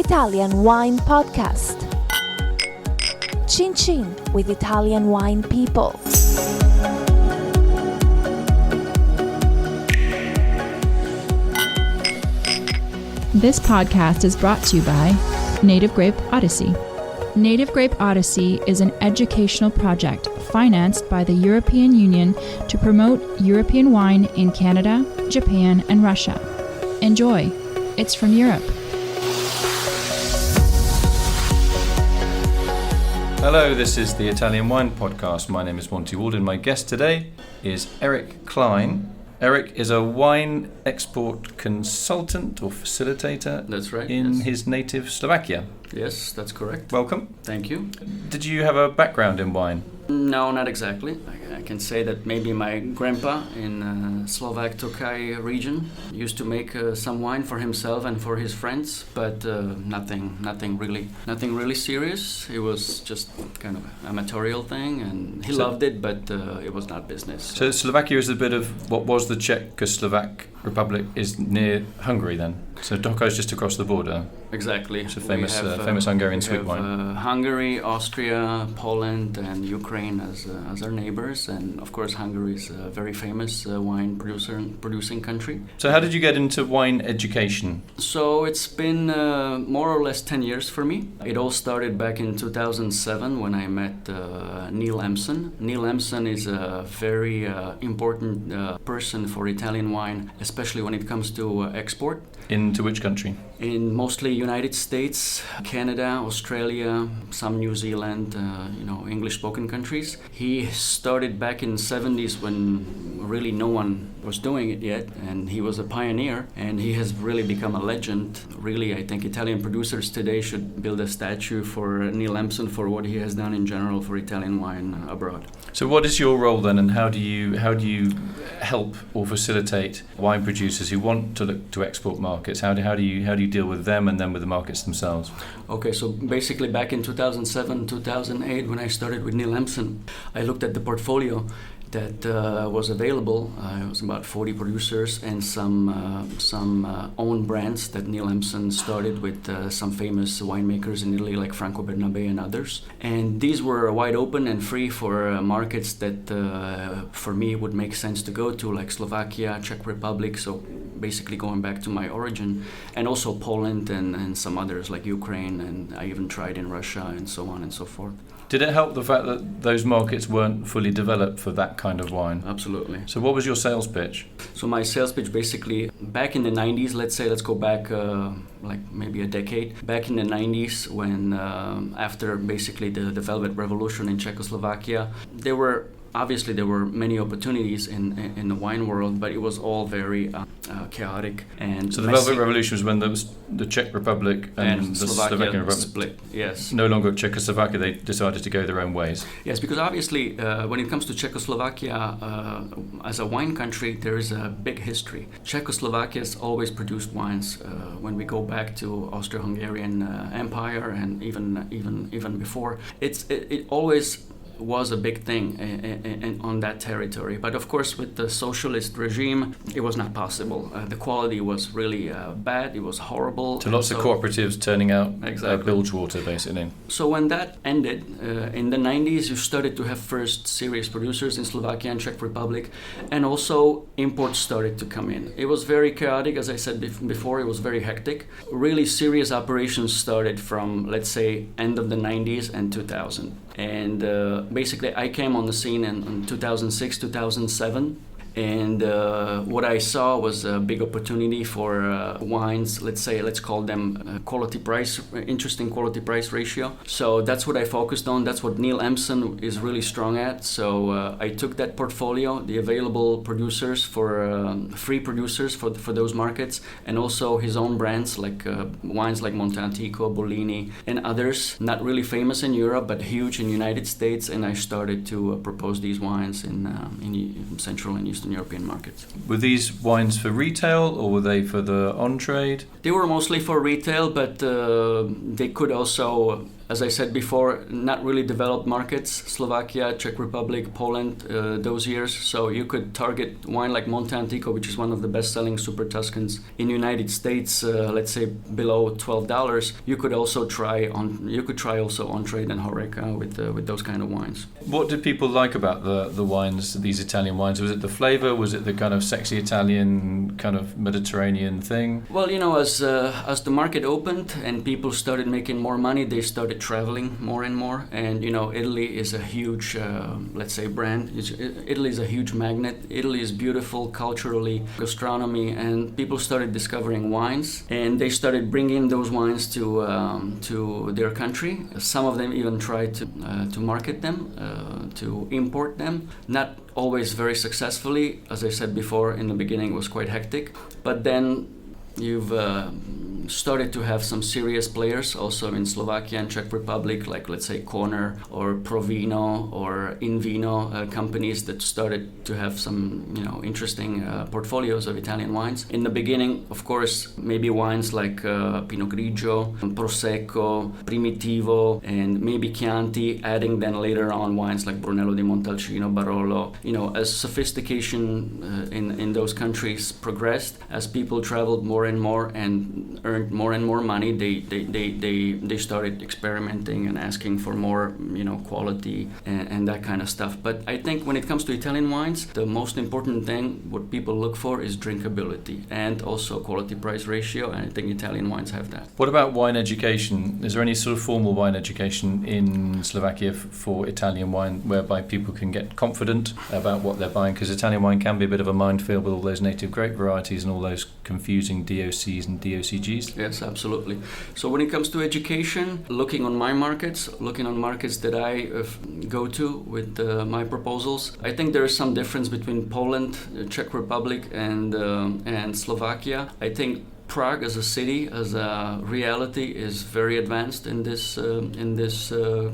Italian Wine Podcast. Chin Chin with Italian wine people. This podcast is brought to you by Native Grape Odyssey. Native Grape Odyssey is an educational project financed by the European Union to promote European wine in Canada, Japan, and Russia. Enjoy! It's from Europe. Hello, this is the Italian Wine Podcast. My name is Monty Waldin. My guest today is Erik Klein. Erik is a wine export consultant or facilitator. That's right. In his native Slovakia. Yes, that's correct. Welcome. Thank you. Did you have a background in wine? No, not exactly. I can say that maybe my grandpa in Slovak Tokaj region used to make some wine for himself and for his friends, but nothing really serious. It was just kind of an amatorial thing, and he loved it, but it was not business. So Slovakia is a bit of what was the Czechoslovak Republic is near Hungary then. So Tokaj is just across the border. Exactly. It's a famous Hungarian sweet wine. Hungary, Austria, Poland, and Ukraine as our neighbors, and of course Hungary is a very famous wine producing country. So how did you get into wine education? So it's been more or less 10 years for me. It all started back in 2007 when I met Neil Empson. Neil Empson is a very important person for Italian wine, especially when it comes to export. Into which country? In mostly United States, Canada, Australia, some New Zealand, English-spoken countries. He started back in the 70s when really no one was doing it yet, and he was a pioneer, and he has really become a legend. Really, I think Italian producers today should build a statue for Neil Empson for what he has done in general for Italian wine abroad. So what is your role then, and how do you help or facilitate wine producers who want to look to export markets? How do you deal with them and then with the markets themselves? Okay, so basically back in 2007, 2008, when I started with Neil Empson, I looked at the portfolio that was available. It was about 40 producers and some own brands that Neil Empson started with some famous winemakers in Italy like Franco Bernabe and others. And these were wide open and free for markets that for me would make sense to go to, like Slovakia, Czech Republic, so basically going back to my origin, and also Poland and some others like Ukraine, and I even tried in Russia and so on and so forth. Did it help the fact that those markets weren't fully developed for that kind of wine? Absolutely. So what was your sales pitch? So my sales pitch basically, back in the 90s, let's go back like maybe a decade. Back in the 90s when after basically the Velvet Revolution in Czechoslovakia, there were many opportunities in the wine world, but it was all very chaotic and so the messy. Velvet Revolution was when the Czech Republic and the Slovakian Republic split. Yes. No longer Czechoslovakia, they decided to go their own ways. Yes, because obviously when it comes to Czechoslovakia as a wine country, there is a big history. Czechoslovakia has always produced wines. When we go back to Austro-Hungarian Empire and even before, it always was a big thing on that territory. But of course, with the socialist regime, it was not possible. The quality was really bad. It was horrible. So lots of cooperatives turning out exactly. bilge water, basically. So when that ended, in the 90s, you started to have first serious producers in Slovakia and Czech Republic, and also imports started to come in. It was very chaotic, as I said before. It was very hectic. Really serious operations started from, let's say, end of the 90s and 2000. And basically, I came on the scene in 2006, 2007. And what I saw was a big opportunity for wines, let's call them interesting quality-price ratio. So that's what I focused on. That's what Neil Empson is really strong at. So I took that portfolio, the available producers free producers for those markets, and also his own brands like wines like Monte Antico, Bolini, and others, not really famous in Europe, but huge in the United States. And I started to propose these wines in Central and Eastern European markets. Were these wines for retail or were they for the on-trade? They were mostly for retail, but they could also as I said before, not really developed markets, Slovakia, Czech Republic, Poland, those years. So you could target wine like Monte Antico, which is one of the best-selling Super Tuscans in the United States, let's say below $12. You could also try also on-trade and Horeca with those kind of wines. What did people like about the wines, these Italian wines? Was it the flavor? Was it the kind of sexy Italian kind of Mediterranean thing? Well, as the market opened and people started making more money, they started traveling more and more. And Italy is a huge, let's say, brand. Italy is a huge magnet. Italy is beautiful culturally, gastronomy, and people started discovering wines, and they started bringing those wines to their country. Some of them even tried to market them, to import them. Not always very successfully. As I said before, in the beginning it was quite hectic, but then you've started to have some serious players also in Slovakia and Czech Republic, like let's say Corner or Provino or Invino companies that started to have some interesting portfolios of Italian wines. In the beginning, of course, maybe wines like Pinot Grigio, Prosecco, Primitivo, and maybe Chianti, adding then later on wines like Brunello di Montalcino, Barolo. As sophistication in those countries progressed, as people traveled more and more and earned more and more money, they started experimenting and asking for more quality and that kind of stuff. But I think when it comes to Italian wines, the most important thing what people look for is drinkability and also quality price ratio, and I think Italian wines have that. What about wine education? Is there any sort of formal wine education in Slovakia for Italian wine whereby people can get confident about what they're buying? Because Italian wine can be a bit of a minefield with all those native grape varieties and all those confusing DOCs and DOCGs. Yes, absolutely. So when it comes to education, looking on markets that I go to with my proposals, I think there is some difference between Poland, Czech Republic, and Slovakia. I think Prague as a city, as a reality, is very advanced in this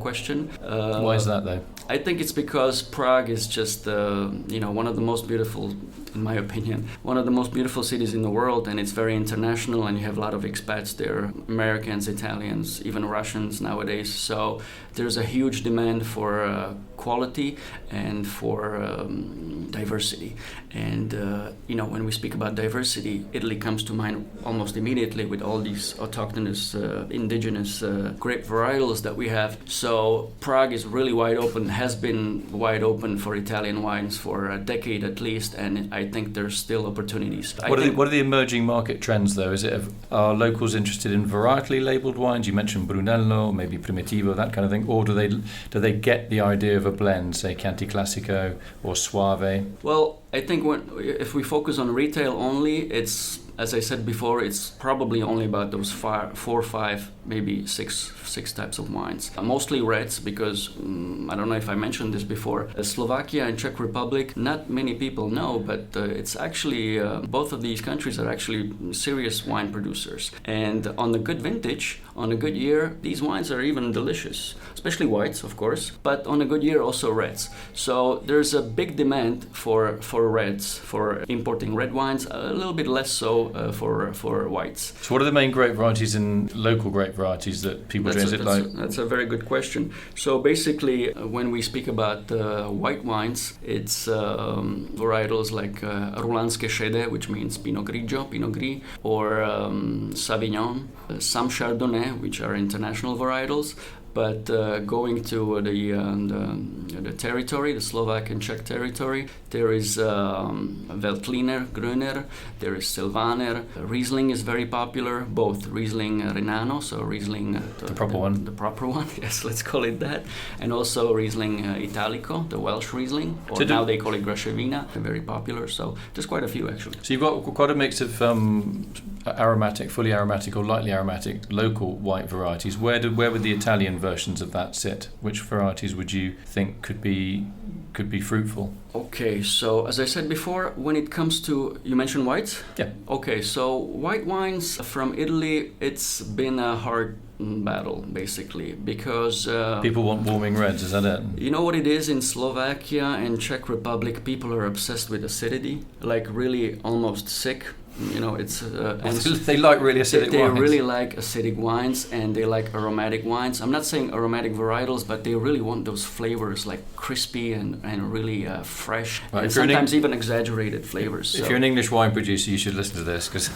question. Why is that, though? I think it's because Prague is just one of the most beautiful, in my opinion, one of the most beautiful cities in the world, and it's very international, and you have a lot of expats there, Americans, Italians, even Russians nowadays. So there's a huge demand for quality and for diversity. And when we speak about diversity, Italy comes to mind almost immediately with all these autochthonous, indigenous grape varietals that we have. So Prague is really wide open, has been wide open for Italian wines for a decade at least, and I think there's still opportunities. What are the emerging market trends, though? Are locals interested in varietally labelled wines? You mentioned Brunello, maybe Primitivo, that kind of thing, or do they get the idea of a blend, say Chianti Classico or Soave? Well, I think if we focus on retail only, it's, as I said before, it's probably only about those 4 or 5, maybe six types of wines. Mostly reds, because I don't know if I mentioned this before. Slovakia and Czech Republic, not many people know, but it's actually both of these countries are actually serious wine producers. And on a good vintage, on a good year, these wines are even delicious, especially whites, of course, but on a good year also reds. So there's a big demand for reds, for importing red wines, a little bit less so for whites. So what are the main grape varieties and local grape varieties that people drink? That's a very good question. So basically, when we speak about white wines, it's varietals like Rulanské šedé, which means Pinot Grigio, Pinot Gris, or Sauvignon, some Chardonnay, which are international varietals. But going to the territory, the Slovak and Czech territory, there is Veltliner, Grüner, there is Silvaner. Riesling is very popular, both Riesling Renano, so Riesling... the proper one. The proper one, yes, let's call it that. And also Riesling Italico, the Welsh Riesling, or now they call it Grashevina, very popular. So there's quite a few, actually. So you've got quite a mix of aromatic, fully aromatic or lightly aromatic local white varieties. Where would the Italian versions of that sit? Which varieties would you think could be fruitful? Okay, so as I said before, when it comes to, you mentioned whites? Yeah. Okay, so white wines from Italy, it's been a hard battle, basically, because... people want warming reds, is that it? You know what it is? In Slovakia and Czech Republic, people are obsessed with acidity, like really almost sick. It's they like really acidic they wines. really like acidic wines, and they like aromatic wines. I'm not saying aromatic varietals, but they really want those flavors like crispy and really fresh, Right, and sometimes even exaggerated flavors. If you're an English wine producer, you should listen to this, because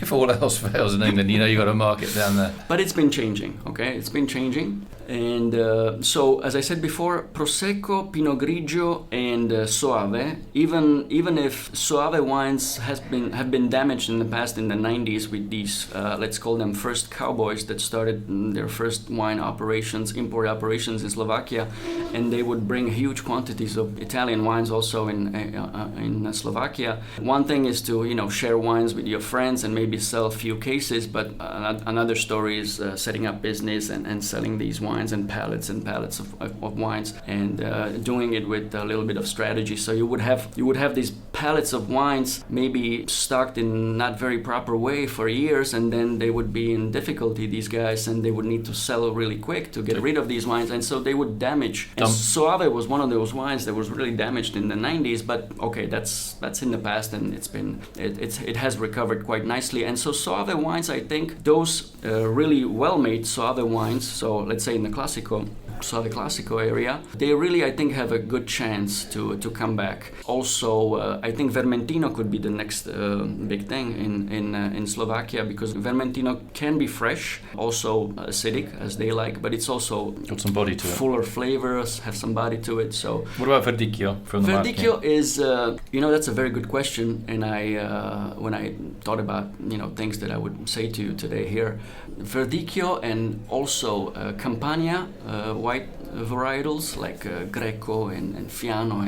if all else fails in England, you've got a market down there. But it's been changing, okay? It's been changing. And so, as I said before, Prosecco, Pinot Grigio, and Soave. Even if Soave wines have been damaged in the past, in the 90s, with these let's call them first cowboys that started their first wine operations, import operations in Slovakia, and they would bring huge quantities of Italian wines also in Slovakia. One thing is to share wines with your friends and maybe sell a few cases, but another story is setting up business and selling these wines and pallets of wines, and doing it with a little bit of strategy. So you would have these pallets of wines maybe stocked in not very proper way for years, and then they would be in difficulty, these guys, and they would need to sell really quick to get rid of these wines, and so they would damage. And Soave was one of those wines that was really damaged in the 90s, but okay, that's in the past, and it has recovered quite nicely. And so Soave wines, I think those really well-made Soave wines, so let's say in the Soave Classico area, they really, I think, have a good chance to come back. Also, I think Vermentino could be the next big thing in Slovakia, because Vermentino can be fresh, also acidic as they like, but it's also got some body to it, fuller flavors, have some body to it. So what about Verdicchio from the market? Verdicchio is that's a very good question, and when I thought about things that I would say to you today here, Verdicchio and also Campania white varietals like Greco and Fiano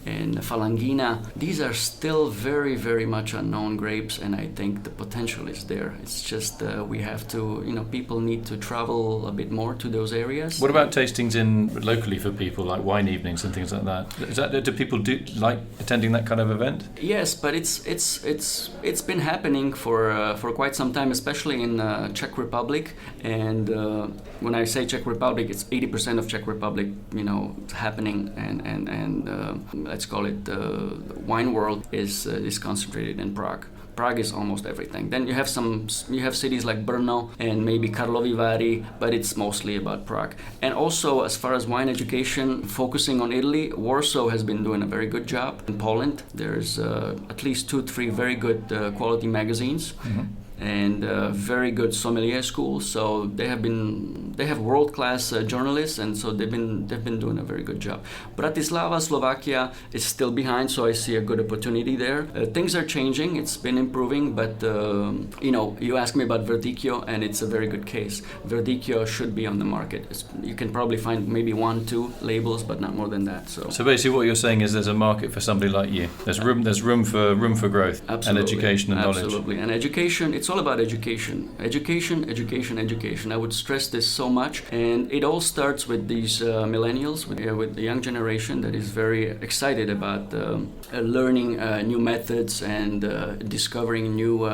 and Falangina, these are still very, very much unknown grapes, and I think the potential is there. It's just we have to, people need to travel a bit more to those areas. What about tastings locally for people, like wine evenings and things like that? Do people like attending that kind of event? Yes, but it's been happening for quite some time, especially in Czech Republic. And when I say Czech Republic, it's 80% of Czech Republic, happening, and let's call it the wine world is concentrated in Prague. Prague is almost everything. Then you have cities like Brno and maybe Karlovy Vary, but it's mostly about Prague. And also, as far as wine education, focusing on Italy, Warsaw has been doing a very good job. In Poland, there's at least 2-3 very good quality magazines. Mm-hmm. And very good sommelier schools. So they have world-class journalists, and so they've been doing a very good job. Bratislava, Slovakia is still behind, so I see a good opportunity there. Things are changing; it's been improving, but you asked me about Verdicchio, and it's a very good case. Verdicchio should be on the market. You can probably find maybe 1-2 labels, but not more than that. So basically, what you're saying is there's a market for somebody like you. There's room for growth. Absolutely. And education and knowledge. Absolutely, and education. It's all about education. Education. I would stress this so much, and it all starts with these millennials, with the young generation that is very excited about learning new methods and discovering new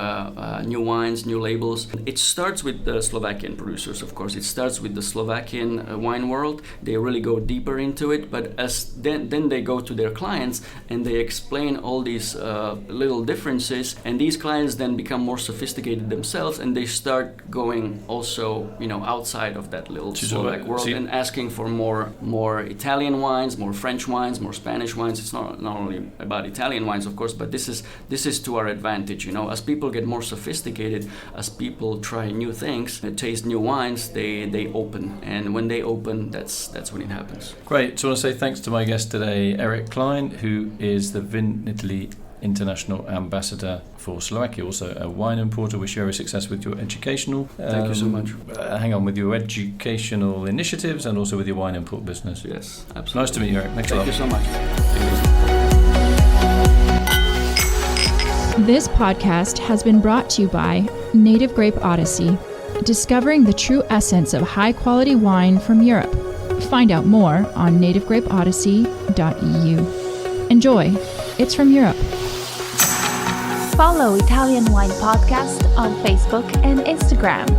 wines, new labels. It starts with the Slovakian producers, of course. It starts with the Slovakian wine world. They really go deeper into it, but then they go to their clients and they explain all these little differences, and these clients then become more sophisticated themselves, and they start going also outside of that little Slovak world and asking for more Italian wines, more French wines, more Spanish wines. It's not only about Italian wines, of course, but this is to our advantage. As people get more sophisticated, as people try new things, taste new wines, they open, and when they open, that's when it happens. Great. So I want to say thanks to my guest today, Erik Klein, who is the Vinitaly International Ambassador for Slovakia, also a wine importer. Wish you every success with your educational. Thank you so much. With your educational initiatives and also with your wine import business. Yes, absolutely. Nice to meet you, Erik. Thanks a lot. Thank you so much. This podcast has been brought to you by Native Grape Odyssey, discovering the true essence of high-quality wine from Europe. Find out more on nativegrapeodyssey.eu. Enjoy. It's from Europe. Follow Italian Wine Podcast on Facebook and Instagram.